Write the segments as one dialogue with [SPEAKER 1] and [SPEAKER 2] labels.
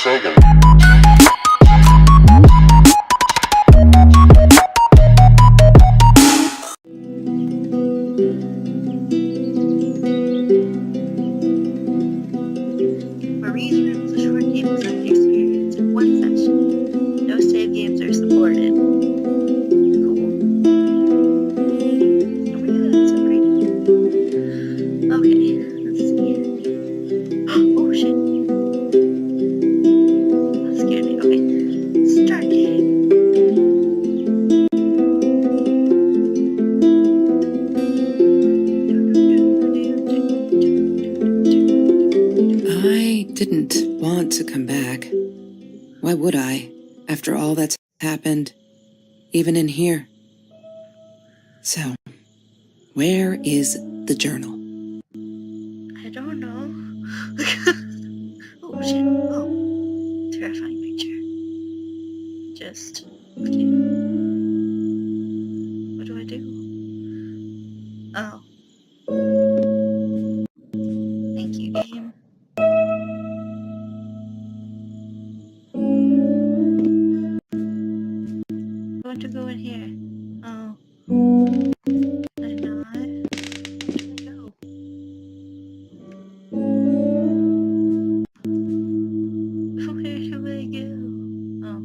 [SPEAKER 1] Sagan.
[SPEAKER 2] Marie's room is a short game design experience in one session. No save games are supported. Cool. Oh my god, it's so pretty. Okay, let's see. Oh shit. That scared me. Okay. Start game.
[SPEAKER 3] I didn't want to come back. Why would I, after all that's happened, even in here? So, where is the journal?
[SPEAKER 2] I don't know. Oh shit. Oh. Terrifying picture. Just. Okay. What do I do? Oh. Thank you, game. I want to go in here. Oh. Can I not? Where do I go? Where do I go? Oh.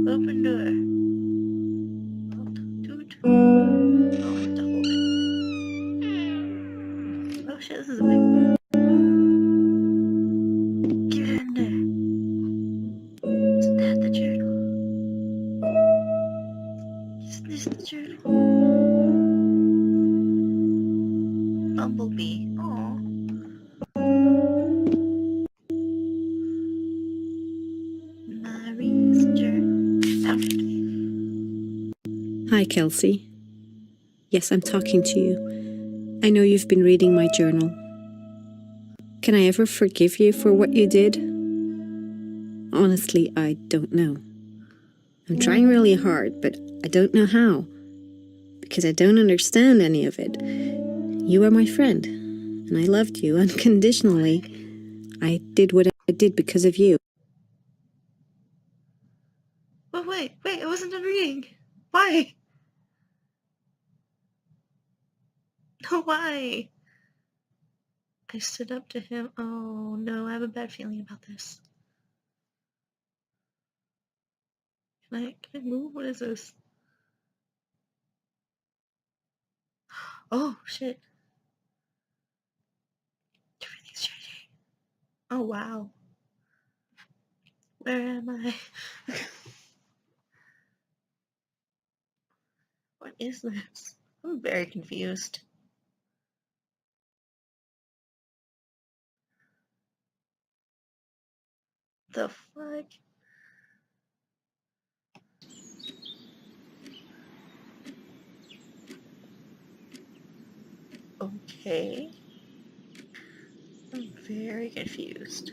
[SPEAKER 2] Open door. Toot. Oh, I have to hold it. Oh shit, this is a big. Get in there. Isn't that the journal? Is this the journal? Bumblebee. Aww. Marie's journal. Found it.
[SPEAKER 4] Hi, Kelsey. Yes, I'm talking to you. I know you've been reading my journal. Can I ever forgive you for what you did? Honestly, I don't know. I'm trying really hard, but I don't know how. Because I don't understand any of it. You are my friend, and I loved you unconditionally. I did what I did because of you.
[SPEAKER 2] Oh, wait, I wasn't done reading. Why? No, why? I stood up to him. Oh no, I have a bad feeling about this. Can I move? What is this? Oh shit. Everything's changing. Oh wow. Where am I? What is this? I'm very confused. The fuck? Okay. I'm very confused.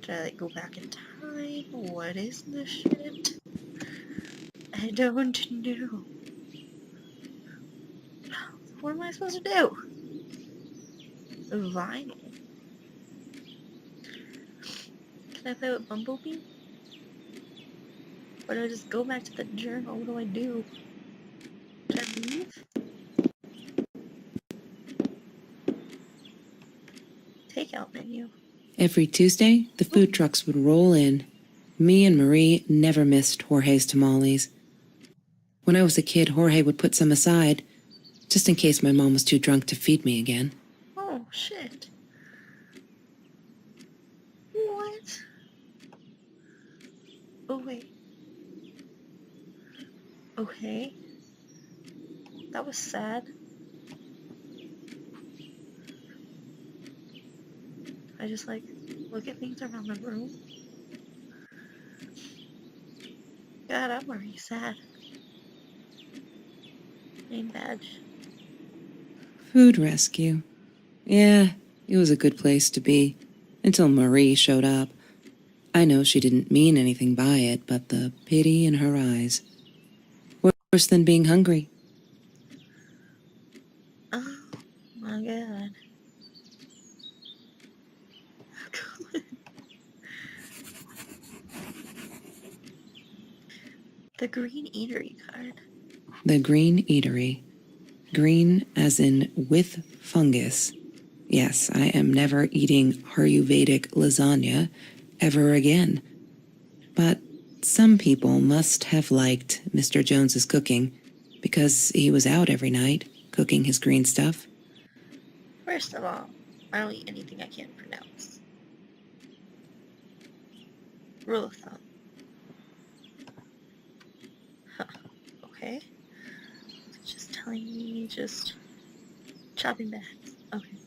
[SPEAKER 2] Should I like go back in time? What is this shit? I don't know. What am I supposed to do? Vinyl. Can I play with Bumblebee? Or do I just go back to the journal? What do I do? Should I leave? Takeout menu.
[SPEAKER 3] Every Tuesday, the food trucks would roll in. Me and Marie never missed Jorge's tamales. When I was a kid, Jorge would put some aside, just in case my mom was too drunk to feed me again.
[SPEAKER 2] Oh, shit. What? Oh, wait. Okay. That was sad. I just, like, look at things around the room. God, I'm already sad. Name badge.
[SPEAKER 3] Food rescue. Yeah, it was a good place to be. Until Marie showed up. I know she didn't mean anything by it, but the pity in her eyes. Worse than being hungry.
[SPEAKER 2] god. The Green Eatery card.
[SPEAKER 3] The Green Eatery. Green as in with fungus. Yes, I am never eating Ayurvedic lasagna ever again. But some people must have liked Mr. Jones's cooking because he was out every night cooking his green stuff.
[SPEAKER 2] First of all, I don't eat anything I can't pronounce. Rule of thumb. Huh. Okay. Just telling me, just shopping bags. Okay.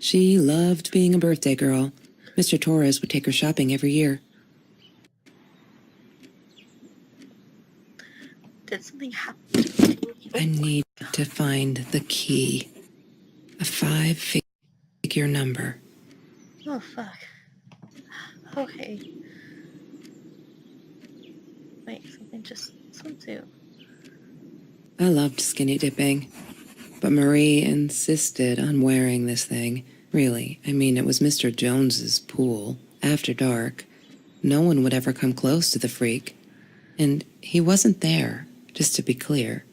[SPEAKER 3] She loved being a birthday girl. Mr. Torres would take her shopping every year.
[SPEAKER 2] Did something happen to me?
[SPEAKER 3] I need to find the key. A 5-figure number.
[SPEAKER 2] Oh, fuck. Okay. Wait, something just swimsuit.
[SPEAKER 3] I loved skinny dipping, but Marie insisted on wearing this thing. Really, I mean, it was Mr. Jones's pool, after dark. No one would ever come close to the freak. And he wasn't there, just to be clear.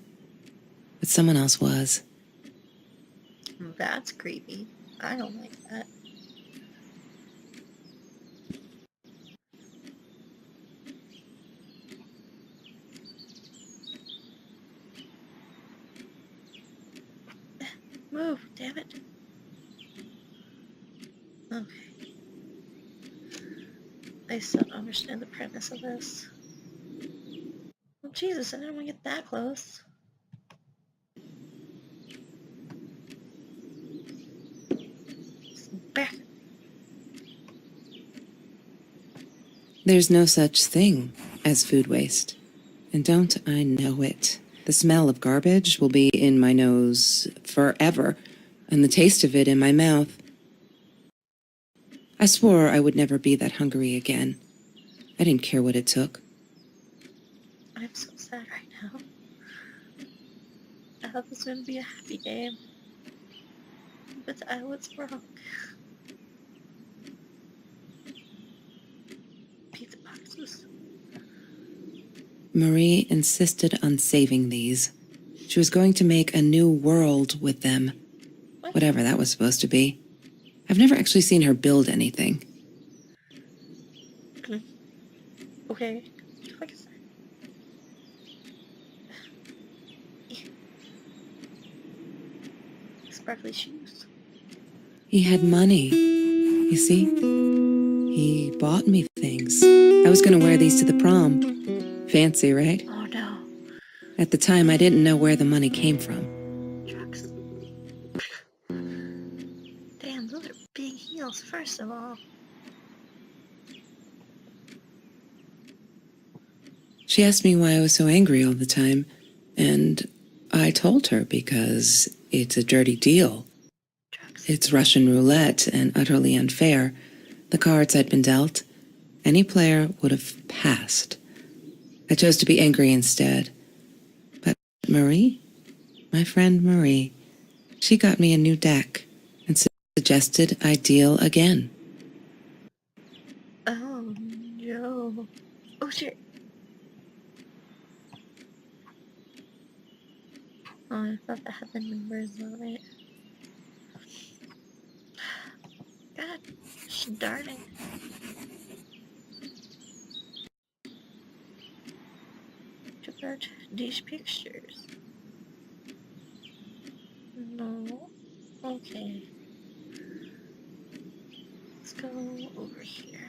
[SPEAKER 3] But someone else was.
[SPEAKER 2] That's creepy. I don't like that. Move, damn it. Okay. I still don't understand the premise of this. Oh, Jesus, I didn't want to get that close. Back.
[SPEAKER 3] There's no such thing as food waste. And don't I know it? The smell of garbage will be in my nose forever, and the taste of it in my mouth. I swore I would never be that hungry again. I didn't care what it took.
[SPEAKER 2] I'm so sad right now. I thought this was going to be a happy game. But I was wrong. Pizza boxes.
[SPEAKER 3] Marie insisted on saving these. She was going to make a new world with them.
[SPEAKER 2] What?
[SPEAKER 3] Whatever that was supposed to be. I've never actually seen her build anything.
[SPEAKER 2] Okay. Like I said. Sparkly shoes.
[SPEAKER 3] He had money. You see? He bought me things. I was going to wear these to the prom. Fancy, right?
[SPEAKER 2] Oh no.
[SPEAKER 3] At the time, I didn't know where the money came from.
[SPEAKER 2] Trucks. Damn, those are big heels, first of all.
[SPEAKER 3] She asked me why I was so angry all the time, and I told her because it's a dirty deal.
[SPEAKER 2] Trucks.
[SPEAKER 3] It's Russian roulette and utterly unfair. The cards I'd been dealt, any player would have passed. I chose to be angry instead. But Marie, my friend Marie, she got me a new deck and suggested I deal again.
[SPEAKER 2] Oh no. Oh shit. Oh, I thought that had the numbers on it. God, darn it. Check out these pictures. No. Okay. Let's go over here.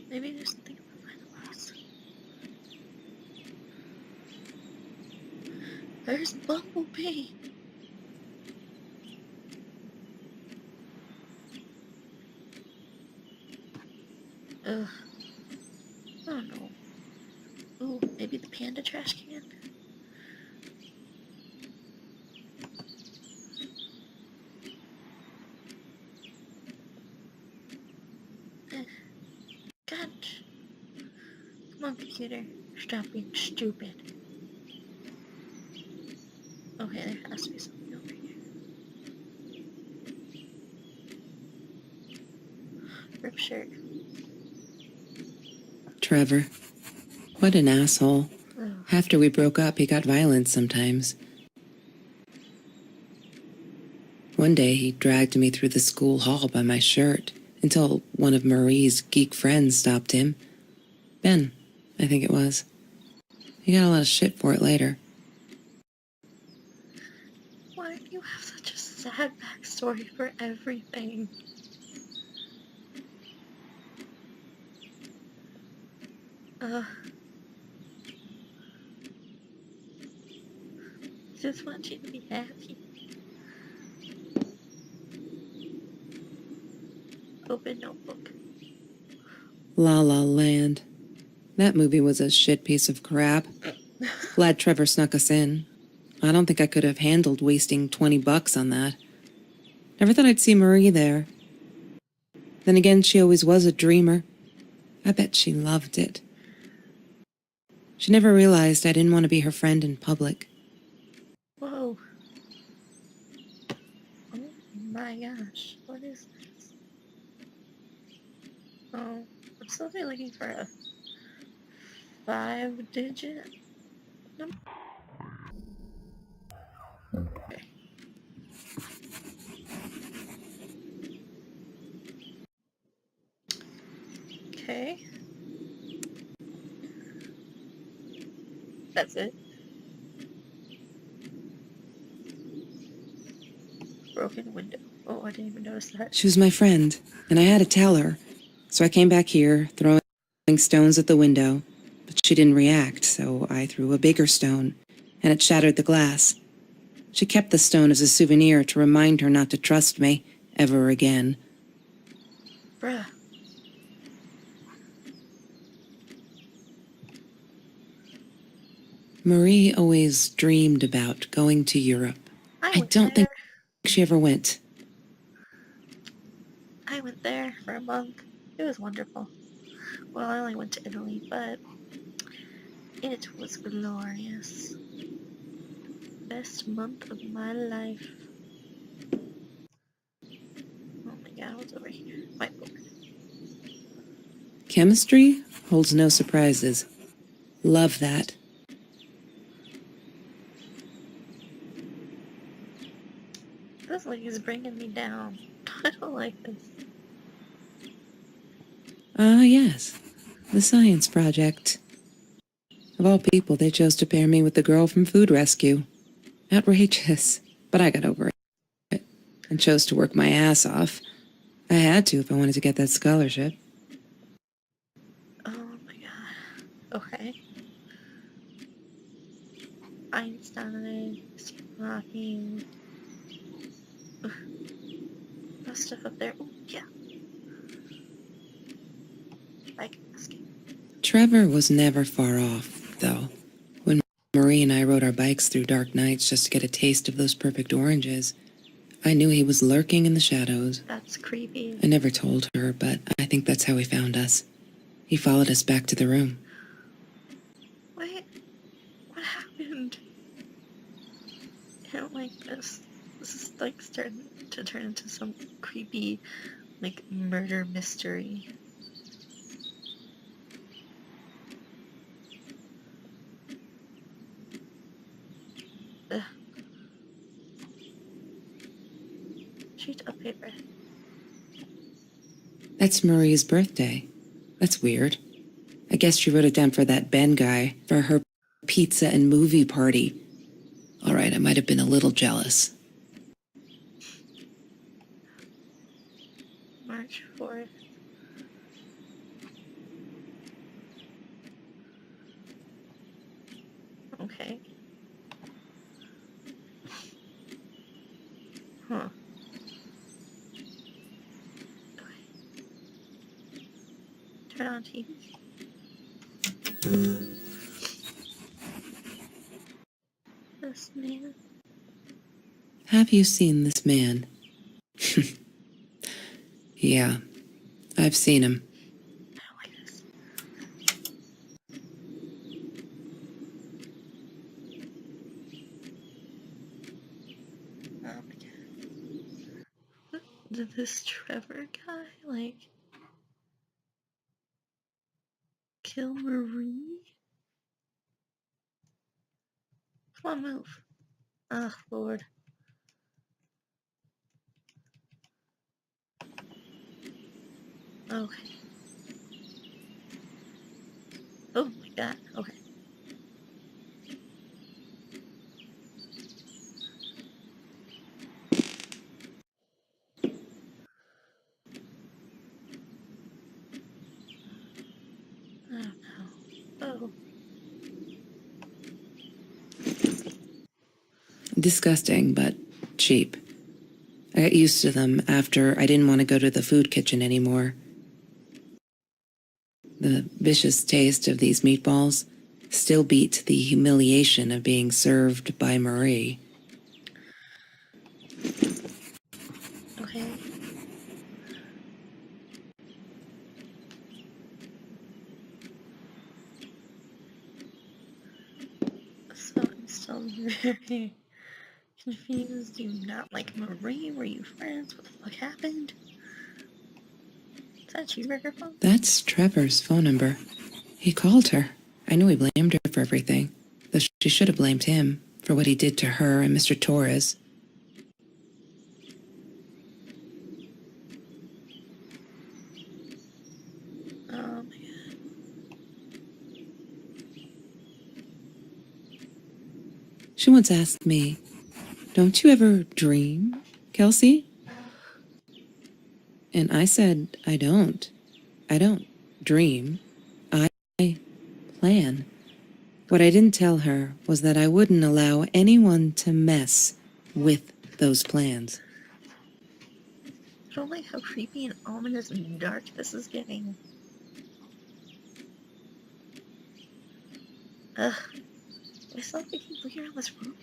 [SPEAKER 2] Maybe there's something behind the box. There's Bumblebee. Ugh. Oh no. Ooh, maybe the panda trash can? Come on, computer. Stop being stupid. Okay, there has to be something over here. Rip shirt.
[SPEAKER 3] Trevor. What an asshole.
[SPEAKER 2] Oh,
[SPEAKER 3] After we broke up, he got violent sometimes. One day, he dragged me through the school hall by my shirt until one of Marie's geek friends stopped him. Ben, I think it was. He got a lot of shit for it later.
[SPEAKER 2] why do you have such a sad backstory for everything? Just want you to be happy. Open notebook.
[SPEAKER 3] La La Land. That movie was a shit piece of crap. Glad Trevor snuck us in. I don't think I could have handled wasting $20 on that. Never thought I'd see Marie there. Then again, she always was a dreamer. I bet she loved it. She never realized I didn't want to be her friend in public.
[SPEAKER 2] Whoa. Oh my gosh. What is this? Oh, I'm still looking for a 5-digit number. Okay. That's it. Broken window. Oh, I didn't even notice that.
[SPEAKER 3] She was my friend, and I had to tell her. So I came back here, throwing stones at the window. But she didn't react, so I threw a bigger stone, and it shattered the glass. She kept the stone as a souvenir to remind her not to trust me ever again.
[SPEAKER 2] Bruh.
[SPEAKER 3] Marie always dreamed about going to Europe. I
[SPEAKER 2] went
[SPEAKER 3] don't
[SPEAKER 2] there.
[SPEAKER 3] think she ever went.
[SPEAKER 2] I went there for a month. It was wonderful. Well, I only went to Italy, but it was glorious. Best month of my life. Oh my god, what's over here? My book.
[SPEAKER 3] Chemistry holds no surprises. Love that.
[SPEAKER 2] This lady is bringing me down. I don't like this.
[SPEAKER 3] Ah, yes. The science project. Of all people, they chose to pair me with the girl from Food Rescue. Outrageous. But I got over it and chose to work my ass off. I had to if I wanted to get that scholarship.
[SPEAKER 2] Oh my god. Okay. Einstein, Stephen Hawking. No stuff up there. Oh, yeah. Bike asking.
[SPEAKER 3] Trevor was never far off, though. When Marie and I rode our bikes through dark nights just to get a taste of those perfect oranges, I knew he was lurking in the shadows.
[SPEAKER 2] That's creepy.
[SPEAKER 3] I never told her, but I think that's how he found us. He followed us back to the room.
[SPEAKER 2] Wait. What happened? I don't like this. This is like starting to turn into some creepy, like, murder mystery. Ugh. Sheet of paper.
[SPEAKER 3] That's Marie's birthday. That's weird. I guess she wrote it down for that Ben guy for her pizza and movie party. All right, I might have been a little jealous.
[SPEAKER 2] March 4th. Okay. Huh. Okay. Turn on TV. This man.
[SPEAKER 3] Have you seen this man? Yeah, I've seen him.
[SPEAKER 2] I don't like this. to this Trevor guy? Like, kill Marie? Come on, move. Ah, Lord. Okay. Oh my god, okay. I don't know. Oh.
[SPEAKER 3] Disgusting, but cheap. I got used to them after I didn't want to go to the food kitchen anymore. The vicious taste of these meatballs still beat the humiliation of being served by Marie.
[SPEAKER 2] Okay. So I'm still very confused. Do you not like Marie? Were you friends? What the fuck happened? Is that a cheeseburger phone?
[SPEAKER 3] That's Trevor's phone number. He called her. I knew he blamed her for everything, though she should have blamed him for what he did to her and Mr. Torres.
[SPEAKER 2] Oh my god.
[SPEAKER 3] She once asked me, "Don't you ever dream, Kelsey?" And I said, I don't. I don't dream. I plan. What I didn't tell her was that I wouldn't allow anyone to mess with those plans.
[SPEAKER 2] I don't like how creepy and ominous and dark this is getting. Ugh. I still have to keep looking around this room.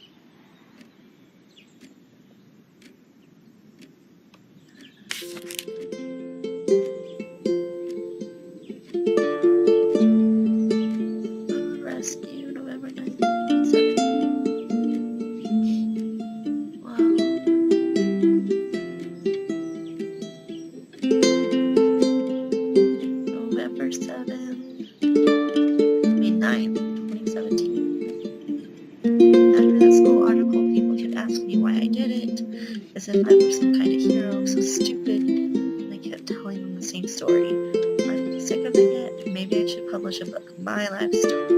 [SPEAKER 2] Rescue, November 9th, 2017. Wow. November 7th. I mean 9th, 2017. After that school article, people kept asking me why I did it, as if I were some kind of hero, so stupid, and I kept telling them the same story. Are you sick of it yet? Maybe I should publish a book, my life story.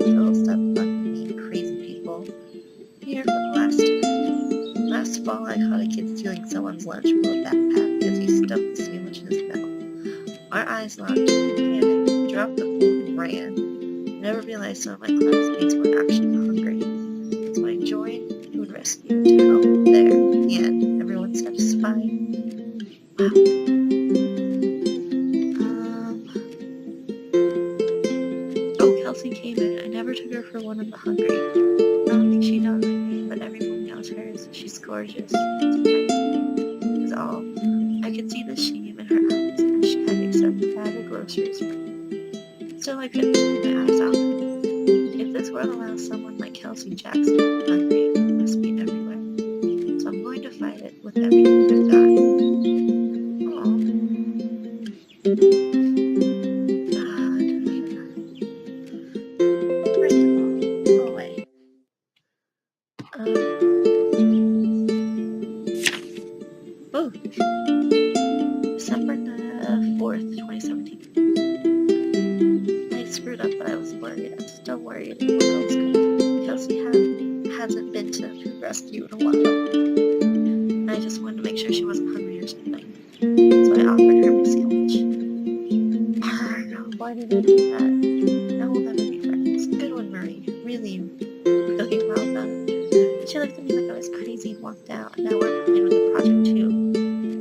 [SPEAKER 2] So stop fucking me, crazy people. Here for the last time. Last fall, I caught a kid stealing someone's lunch from a backpack because he stuffed the sandwich in his mouth. Our eyes locked, panicked, dropped the phone, and ran. I never realized some of my classmates were actually hungry. So I joined Food Rescue to help there. In the end, everyone satisfied. Wow. Oh, Kelsey came in. I never took her for one of the hungry. I don't think she knows my name, but everyone knows hers. She's gorgeous. Is all. I could see the shame in her eyes as she had to accept a bag of groceries from me. Still, I couldn't keep my eyes off her. If this world allows someone like Kelsey Jackson to be hungry, it must be everywhere. So I'm going to fight it with everything I've got. Aww. God. First of all, go away. Oh. December 4th, 2017. I screwed up, but I was worried. I'm still worried. What else could Kelsey hasn't been to Food Rescue in a while. And I just wanted to make sure she wasn't hungry or something. So I offered her my sandwich. Why did I do that? Now we'll never be friends. Good one, Marie. Really, really well done. She looked at me like I was crazy and walked out, and now we're playing with the project too.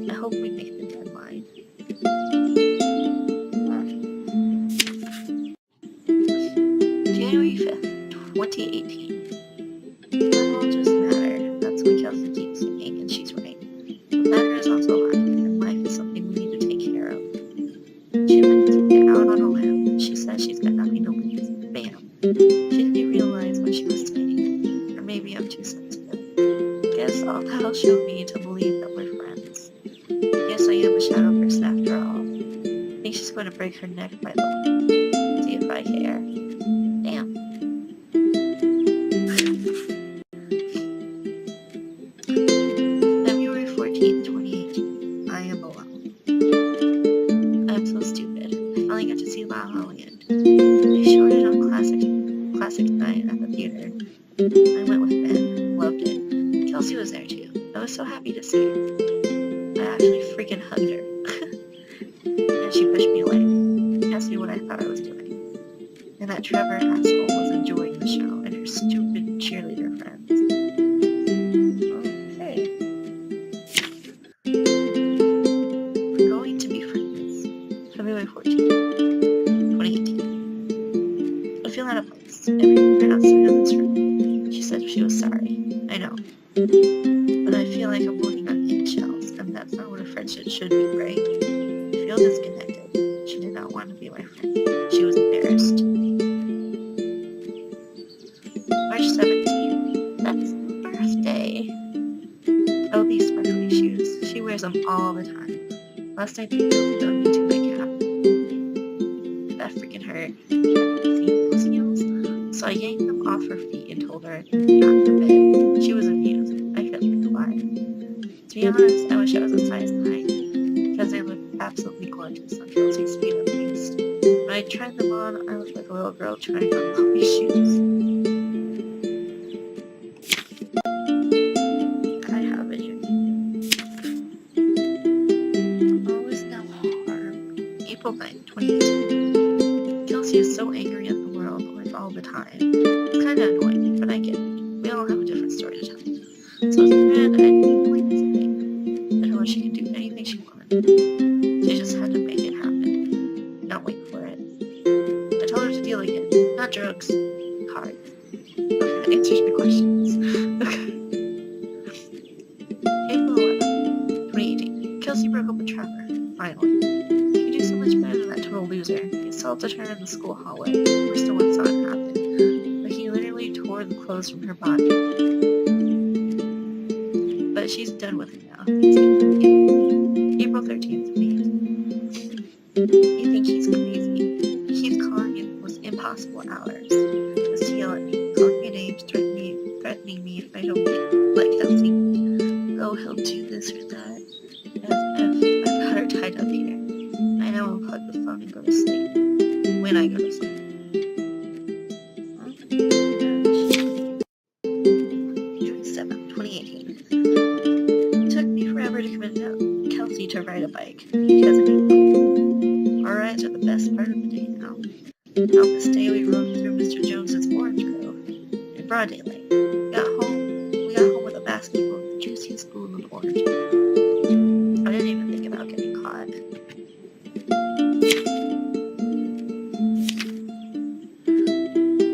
[SPEAKER 2] I hope we make the deadline. January 5th, 2018. It all just mattered. That's what Kelsey keeps saying, and she's right. What matters is also life, and life is something we need to take care of. She likes to get out on a limb. She said going to break her neck, by the way. See if I care. Damn. February 14th, 2018. I am alone. I'm so stupid. I finally got to see La La Land. They showed it on Classic Night at the theater. I went with Ben. Loved it. Kelsey was there too. I was so happy to see her. I actually freaking hugged her. And she pushed me away. Asked me what I thought I was doing. And that Trevor asshole was enjoying the show and her stupid cheerleader friends. Okay. We're going to be friends. February 14th, 2018. I feel out of place. Everyone outside of this room. She said she was sorry. I know. But I feel like I'm walking on eggshells, and that's not what a friendship should be, right? I feel disconnected. She did not want to be my friend. She was embarrassed. March 17th. That's her birthday. Oh, these sparkly shoes. She wears them all the time. Last night they filled me to my cap. That freaking hurt. See those heels? So I yanked them off her feet and told her not to bed. She was amused. I couldn't lie. To be honest, I wish I was a size 9, because they look absolutely gorgeous on Kelsey's feet at least. When I tried them on, I looked like a little girl trying on puppy shoes. I have it here. All is now harm. April 9th, 2018. Kelsey is so angry at the world, like all the time. It's kind of annoying, but I get it. We all have a different story to tell. So as a friend, I didn't believe this thing. I told her she could do anything she wanted. She just had to make it happen. Not wait for it. I told her to deal again. Not drugs. Cards. Okay, that answers my questions. Okay. April 11th, 2018. Kelsey broke up with Trevor. Finally. He could do so much better than that total loser. He assaulted her in the school hallway. First no one saw it happen. But he literally tore the clothes from her body. But she's done with him now. April 13th, 2018. You think he's crazy? He keeps calling in those impossible hours. Just to yell at me, calling me names, threatening me if I don't get like Kelsey. Oh, he'll do this or that. As if I've got her tied up here. I now unplug the phone and go to sleep. When I go to sleep. June 7th, 2018. It took me forever to convince Kelsey to ride a bike. He doesn't even know. Our rides are the best part of the day now. On this day, we rode through Mr. Jones's orange grove in broad daylight. We got home with a basket full of the juiciest spoon of orange. I didn't even think about getting caught.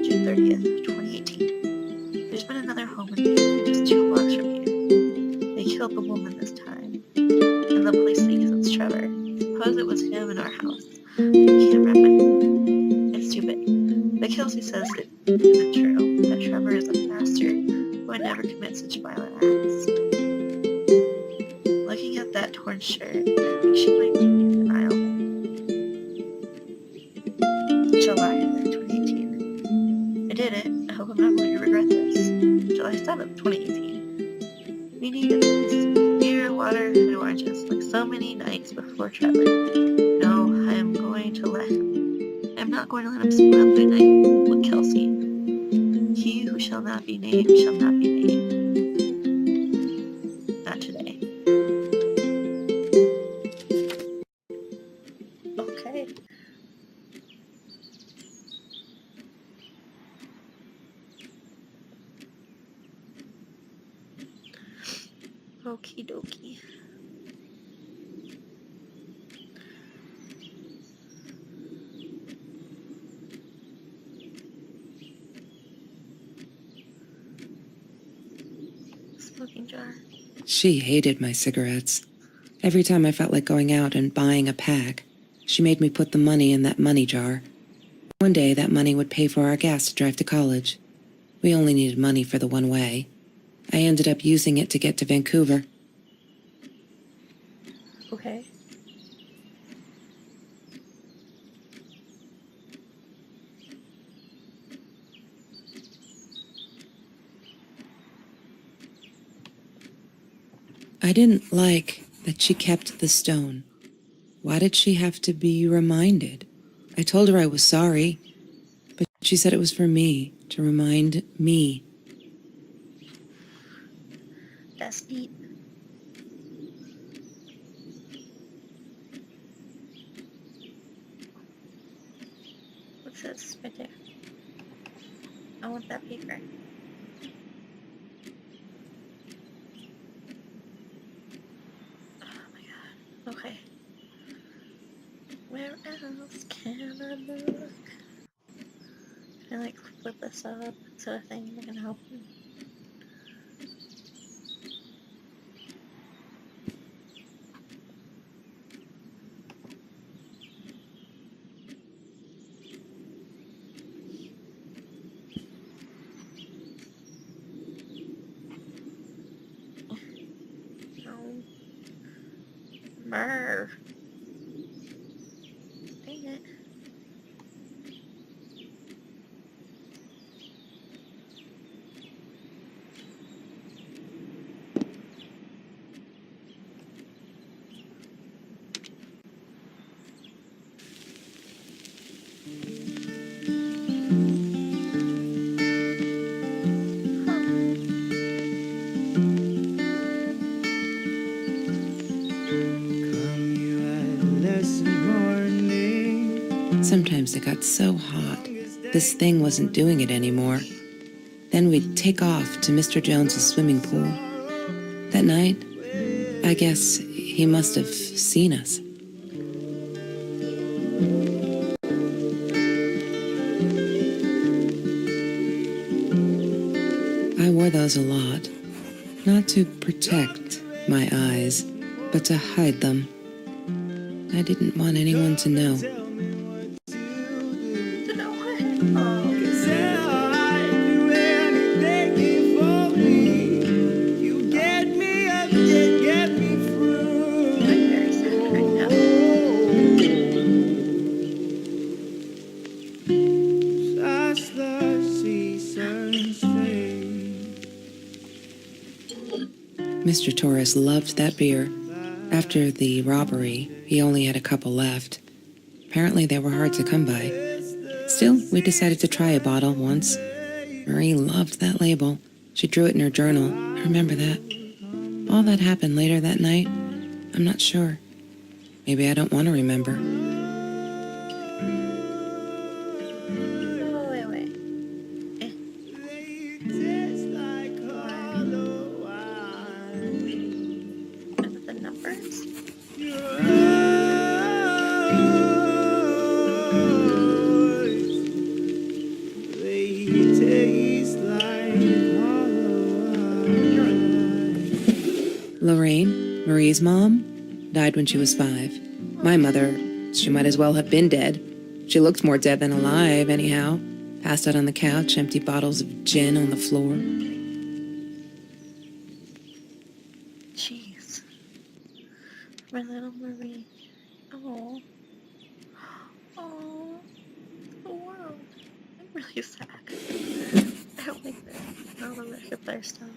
[SPEAKER 2] June 30th, 2018. There's been another home invasion just 2 blocks from here. They killed the woman this time, and the police think it's Trevor. Suppose it was him in our house. I can't wrap my head. It's too big. But Kelsey says it isn't true, that Trevor is a bastard who would never commit such violent acts. Looking at that torn shirt, I think she might be in denial. July 2018. I did it. I hope I'm not going to regret this. July 7th, 2018. We needed this. Beer, water, and oranges, like so many nights before Trevor. No, I'm not going to let him spoil my night with Kelsey. He who shall not be named shall not be named. Not today. Okay. Okie dokie. Smoking jar.
[SPEAKER 3] She hated my cigarettes. Every time I felt like going out and buying a pack, she made me put the money in that money jar. One day, that money would pay for our gas to drive to college. We only needed money for the one way. I ended up using it to get to Vancouver.
[SPEAKER 2] Okay.
[SPEAKER 3] I didn't like that she kept the stone. Why did she have to be reminded? I told her I was sorry, but she said it was for me, to remind me.
[SPEAKER 2] That's neat. What's this right there? I want that paper. Oh my god. Okay. Where else can I look? Can I like flip this up to a thing that can help me? No. Merv. Dang it.
[SPEAKER 3] Sometimes it got so hot, this thing wasn't doing it anymore. Then we'd take off to Mr. Jones's swimming pool. That night, I guess he must have seen us. I wore those a lot, not to protect my eyes, but to hide them. I didn't want anyone to know. Mr. Torres loved that beer. After the robbery, he only had a couple left. Apparently they were hard to come by. Still, we decided to try a bottle once. Marie loved that label. She drew it in her journal. I remember that. All that happened later that night, I'm not sure. Maybe I don't want to remember.
[SPEAKER 2] Oh, wait. Is it the numbers?
[SPEAKER 3] Lorraine, Marie's mom, died when she was 5. My mother, she might as well have been dead. She looked more dead than alive, anyhow. Passed out on the couch, empty bottles of gin on the floor.
[SPEAKER 2] Jeez. My little Marie. Oh. Oh. The world. I'm really sad. I don't like this. All the record player stuff.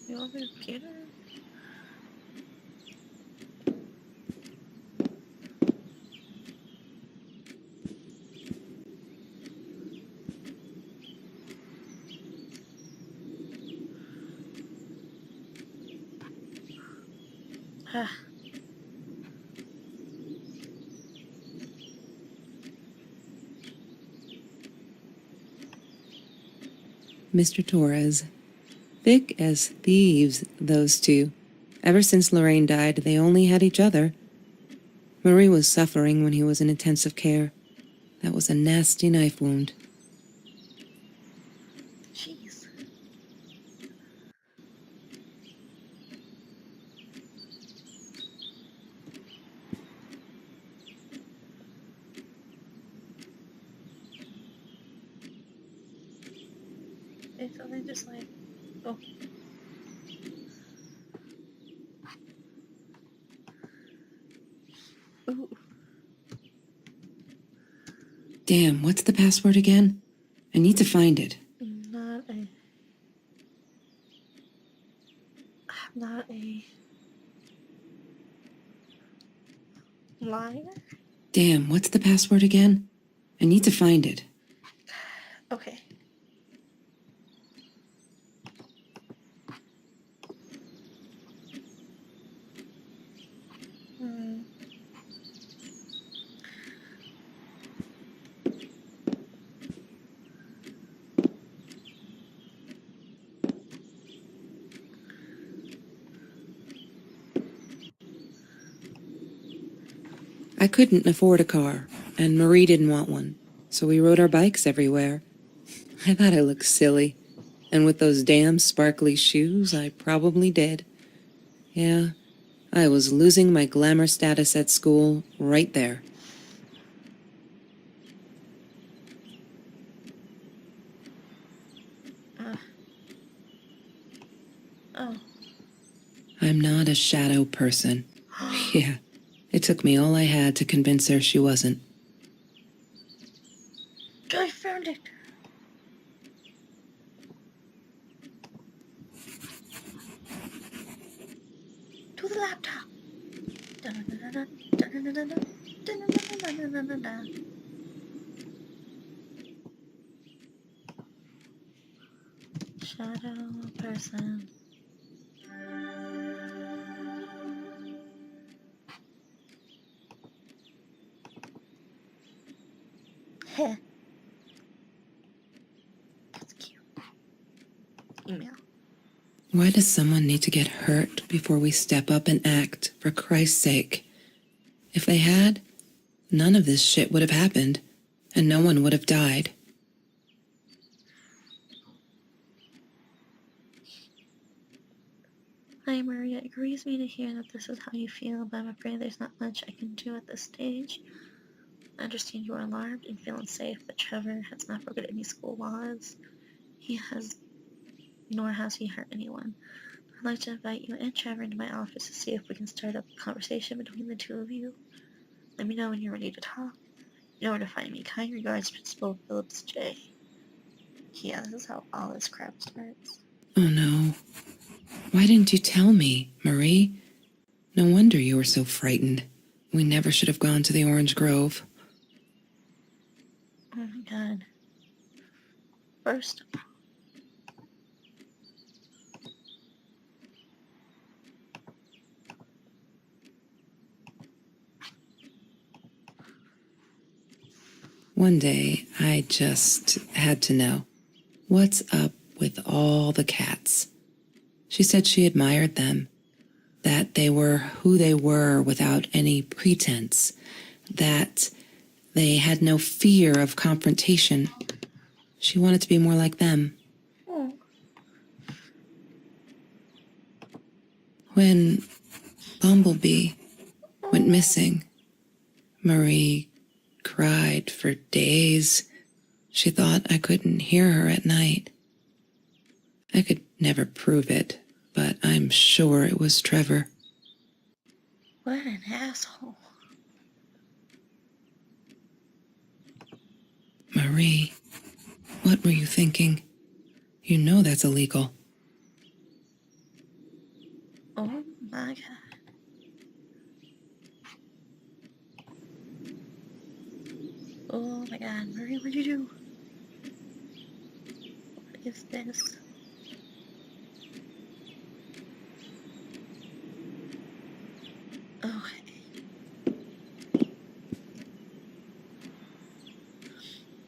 [SPEAKER 2] You want me to computer? Ah.
[SPEAKER 3] Mr. Torres. Thick as thieves, those two. Ever since Lorraine died, they only had each other. Marie was suffering when he was in intensive care. That was a nasty knife wound.
[SPEAKER 2] Jeez. It's only just like, oh. Ooh.
[SPEAKER 3] Damn, what's the password again? I need to find it.
[SPEAKER 2] I'm not a liar.
[SPEAKER 3] Damn, what's the password again? I need to find it.
[SPEAKER 2] Okay.
[SPEAKER 3] I couldn't afford a car, and Marie didn't want one, so we rode our bikes everywhere. I thought I looked silly, and with those damn sparkly shoes, I probably did. Yeah, I was losing my glamour status at school right there.
[SPEAKER 2] Oh.
[SPEAKER 3] I'm not a shadow person. Yeah, it took me all I had to convince her she wasn't.
[SPEAKER 2] I found it. To the laptop. Dun-dun-dun-dun, dun-dun-dun-dun, dun-dun-dun-dun-dun-dun-dun. Shadow person. Heh. That's cute. Email.
[SPEAKER 3] Why does someone need to get hurt before we step up and act, for Christ's sake? If they had, none of this shit would have happened, and no one would have died.
[SPEAKER 2] Hi, Maria. It grieves me to hear that this is how you feel, but I'm afraid there's not much I can do at this stage. I understand you are alarmed and feel unsafe, but Trevor has not broken any school laws. Nor has he hurt anyone. I'd like to invite you and Trevor into my office to see if we can start up a conversation between the two of you. Let me know when you're ready to talk. You know where to find me. Kind regards, Principal Phillips J. Yeah, this is how all this crap starts.
[SPEAKER 3] Oh no. Why didn't you tell me, Marie? No wonder you were so frightened. We never should have gone to the Orange Grove.
[SPEAKER 2] Oh my god. First of all,
[SPEAKER 3] One day, I just had to know. What's up with all the cats? She said she admired them. That they were who they were without any pretense. That they had no fear of confrontation. She wanted to be more like them.
[SPEAKER 2] oh,
[SPEAKER 3] When Bumblebee went missing, Marie cried for days. She thought I couldn't hear her at night. I could never prove it, but I'm sure it was Trevor.
[SPEAKER 2] what an asshole.
[SPEAKER 3] Marie, what were you thinking? You know that's illegal.
[SPEAKER 2] Oh my god. Oh my god, Marie, what'd you do? What is this? Okay.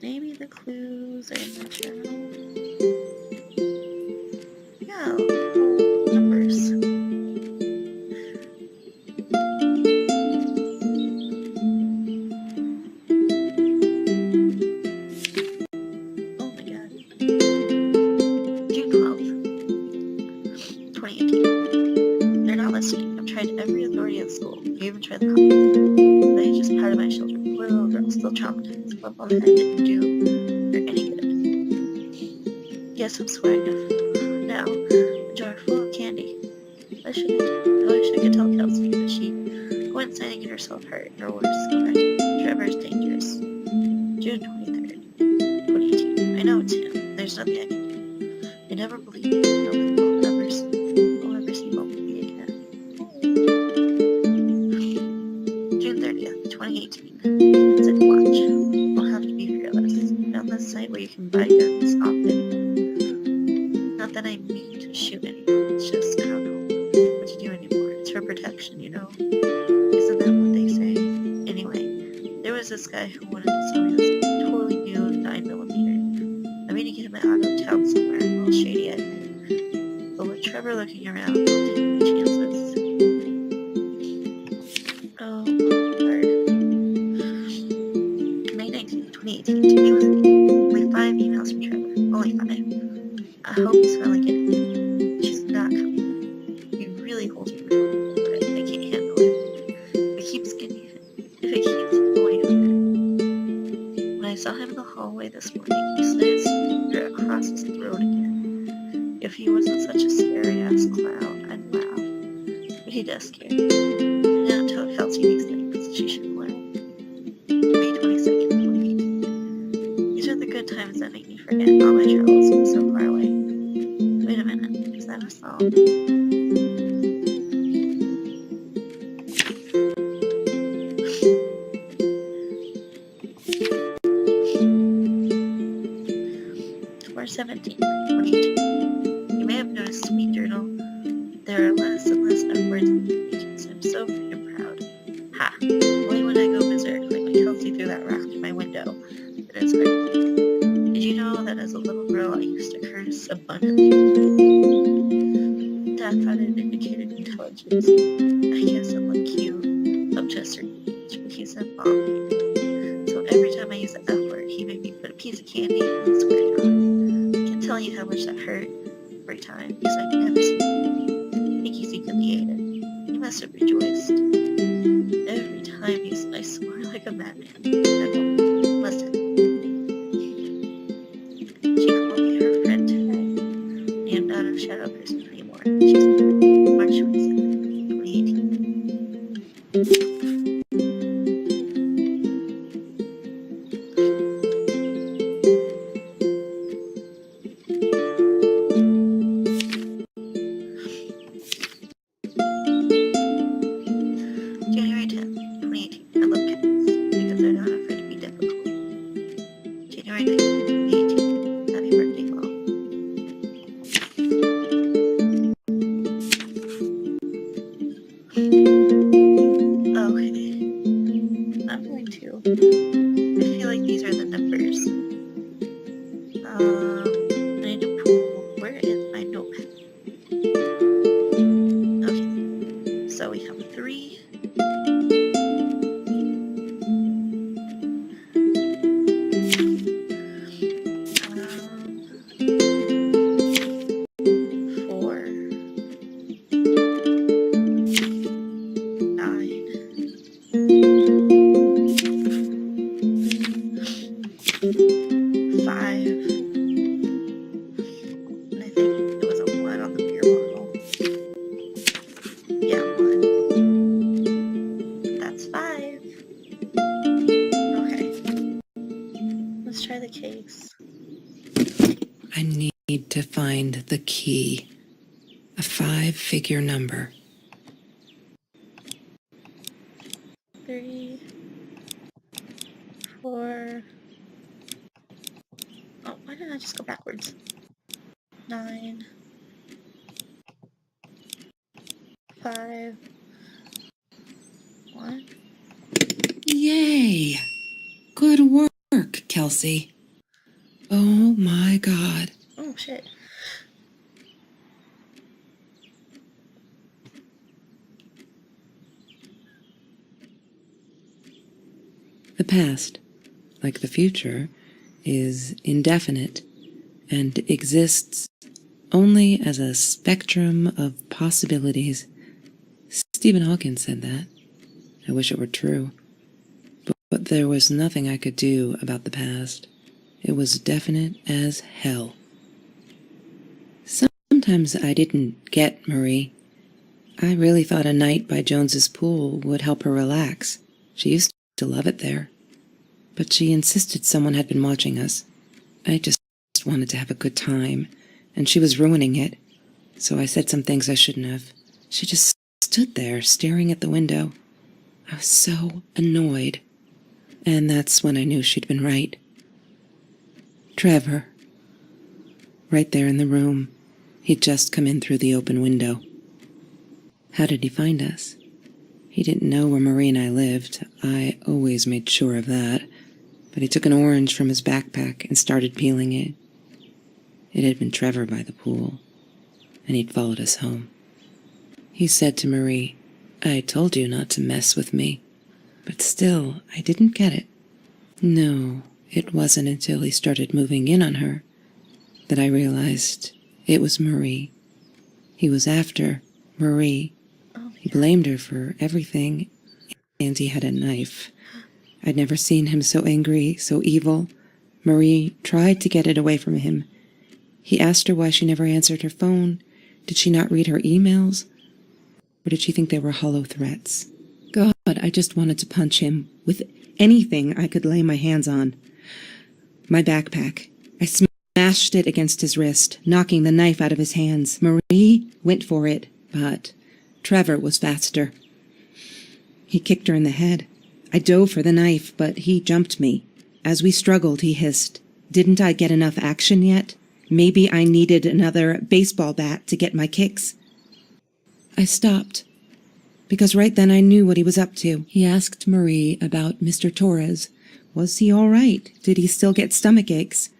[SPEAKER 2] Maybe the clues are in the journal. Yeah, numbers. Oh my god. June 12th, 2018. They're not listening. I've tried every authority at school. I even tried the cops. They just part of my children. Poor little girl, still traumatized. Bump on the head didn't do her any good. Yes, I'm swearing now. A jar full of candy. I wish I could tell Kelsey, but she went insane and get herself hurt, or worse. Trevor's dangerous. June 23rd, 2018. I know it's him. There's nothing I can do. I never believed nobody will ever see Bumblebee again. June 30th, 2018. It's at watch. We'll have to be fearless. Found this site where you can buy guns off anyone. Not that I mean to shoot anyone, it's just I don't know what to do anymore. It's for protection, you know? Isn't that what they say? Anyway, there was this guy who wanted to sell me this totally new 9mm. I'm gonna get him out of town somewhere, a little shady at night. But with Trevor looking around, I'll take my chances. Oh, Lord. May 19th, 2018. Today was only 5 emails from Trevor. Only 5. I hope he's finally getting it. She's not coming. He really holds me accountable, but I can't handle it. If it keeps going over. When I saw him in the hallway this morning, he slit his finger across his throat again. If he wasn't such a scary-ass clown, I'd laugh. But he does scare me. I don't tell Kelsey these things. She should learn. May 22nd, 2018. These are the good times that make me forget all my troubles from so far away. Wait a minute, is that a song? Or 17, 2018. You may have noticed, sweet journal, there are less and less F words in the pages. I'm so freaking proud. Ha! Only when I go berserk, like when Kelsey threw that rock through my window, that it's hard to do. Did you know that as a little girl I used to curse abundantly? Dad thought it indicated intelligence. I guess I'm like you, up to a certain age, but he said Mom. So every time I use the F word, he made me put a piece of candy in his square jar. I can't tell you how much that hurt every time, because I've never seen it. I think he secretly ate it. He must have rejoiced. Every time I swore like a madman. I must have. She called me her friend today. I am not a shadow person anymore. She's March 27th, 2018. January 10th, 2018. I love cats because they're not afraid to be difficult. January 19th, 2018. Happy birthday, Mom. Okay. I'm going to. I feel like these are the numbers. I need to pull. Where is my notepad? Okay. So we have 3. Try the case.
[SPEAKER 3] I need to find the key. A 5-figure number.
[SPEAKER 2] 3, 4. Oh, why didn't I just go backwards? 9, 5, 1.
[SPEAKER 3] Yay! Good work, Kelsey. Oh my God.
[SPEAKER 2] Oh, shit.
[SPEAKER 3] The past, like the future, is indefinite and exists only as a spectrum of possibilities. Stephen Hawking said that. I wish it were true. But there was nothing I could do about the past. It was definite as hell. Sometimes I didn't get Marie. I really thought a night by Jones's pool would help her relax. She used to love it there. but she insisted someone had been watching us. I just wanted to have a good time, and she was ruining it, so I said some things I shouldn't have. She just stood there, staring at the window. I was so annoyed, and that's when I knew she'd been right. Trevor. Right there in the room. He'd just come in through the open window. How did he find us? He didn't know where Marie and I lived. I always made sure of that. But he took an orange from his backpack and started peeling it. It had been Trevor by the pool, and he'd followed us home. He said to Marie, "I told you not to mess with me." But still, I didn't get it. No, it wasn't until he started moving in on her that I realized it was Marie. He was after Marie. He blamed her for everything, and he had a knife. I'd never seen him so angry, so evil. Marie tried to get it away from him. He asked her why she never answered her phone. Did she not read her emails? Or did she think they were hollow threats? God, I just wanted to punch him with anything I could lay my hands on. My backpack. I smashed it against his wrist, knocking the knife out of his hands. Marie went for it, but Trevor was faster. He kicked her in the head. I dove for the knife, but he jumped me. As we struggled, he hissed, "Didn't I get enough action yet? Maybe I needed another baseball bat to get my kicks." I stopped, because right then I knew what he was up to. He asked Marie about Mr. Torres. Was he all right? Did he still get stomach aches?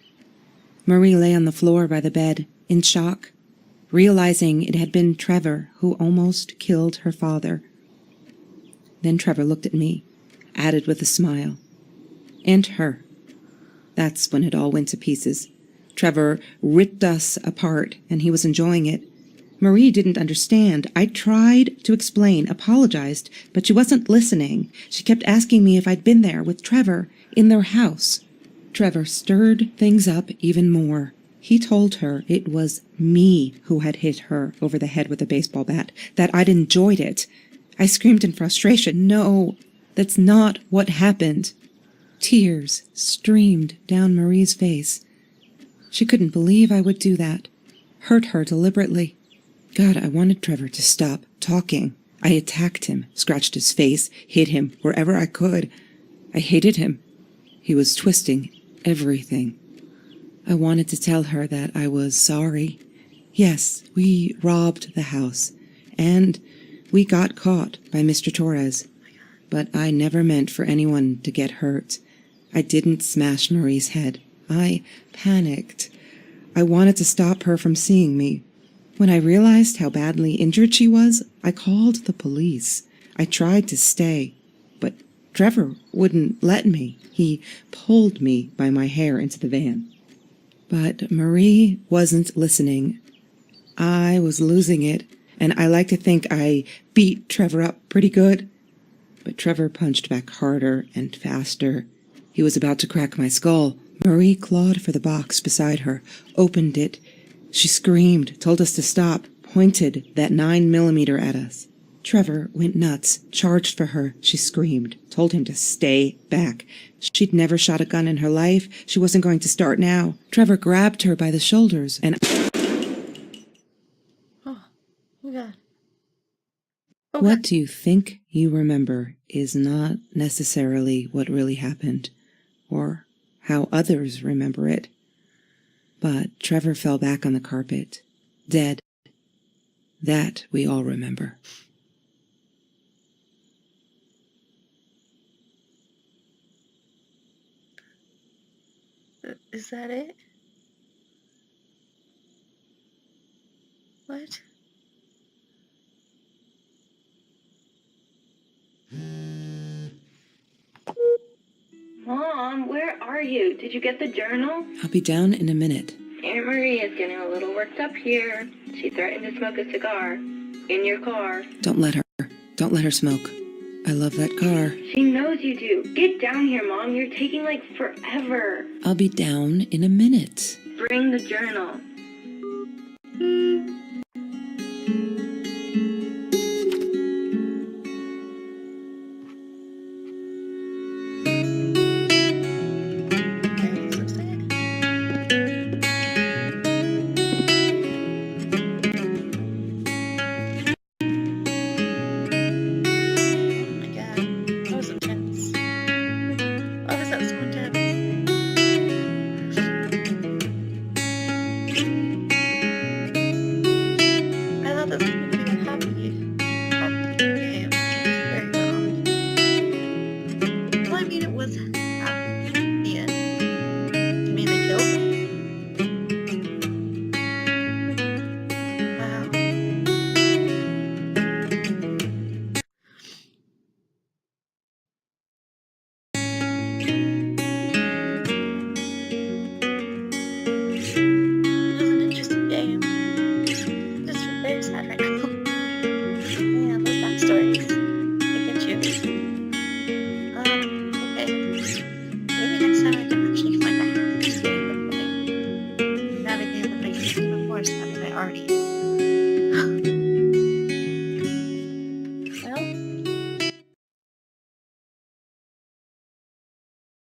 [SPEAKER 3] Marie lay on the floor by the bed, in shock, realizing it had been Trevor who almost killed her father. Then Trevor looked at me, added with a smile. And her. That's when it all went to pieces. Trevor ripped us apart, and he was enjoying it. Marie didn't understand. I tried to explain, apologized, but she wasn't listening. She kept asking me if I'd been there with Trevor in their house. Trevor stirred things up even more. He told her it was me who had hit her over the head with a baseball bat, that I'd enjoyed it. I screamed in frustration, "No, that's not what happened." Tears streamed down Marie's face. She couldn't believe I would do that, hurt her deliberately. God, I wanted Trevor to stop talking. I attacked him, scratched his face, hit him wherever I could. I hated him. He was twisting everything. I wanted to tell her that I was sorry. Yes, we robbed the house, and we got caught by Mr. Torres. But I never meant for anyone to get hurt. I didn't smash Marie's head. I panicked. I wanted to stop her from seeing me. When I realized how badly injured she was, I called the police. I tried to stay, but Trevor wouldn't let me. He pulled me by my hair into the van. But Marie wasn't listening. I was losing it, and I like to think I beat Trevor up pretty good. But Trevor punched back harder and faster. He was about to crack my skull. Marie clawed for the box beside her, opened it. She screamed, told us to stop, pointed that 9mm at us. Trevor went nuts, charged for her. She screamed, told him to stay back. She'd never shot a gun in her life. She wasn't going to start now. Trevor grabbed her by the shoulders and...
[SPEAKER 2] Oh, my God.
[SPEAKER 3] What do you think you remember is not necessarily what really happened, or how others remember it. But Trevor fell back on the carpet, dead. That we all remember.
[SPEAKER 2] Is that it? What?
[SPEAKER 1] Mom, where are you? Did you get the journal?
[SPEAKER 3] I'll be down in a minute.
[SPEAKER 1] Aunt Marie is getting a little worked up here. She threatened to smoke a cigar. In your car.
[SPEAKER 3] Don't let her. Don't let her smoke. I love that car.
[SPEAKER 1] She knows you do. Get down here, Mom. You're taking, like, forever.
[SPEAKER 3] I'll be down in a minute.
[SPEAKER 1] Bring the journal.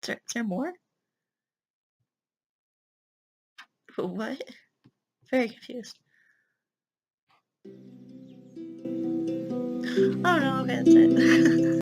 [SPEAKER 2] Is there more? What? Very confused. Oh no, okay, that's it.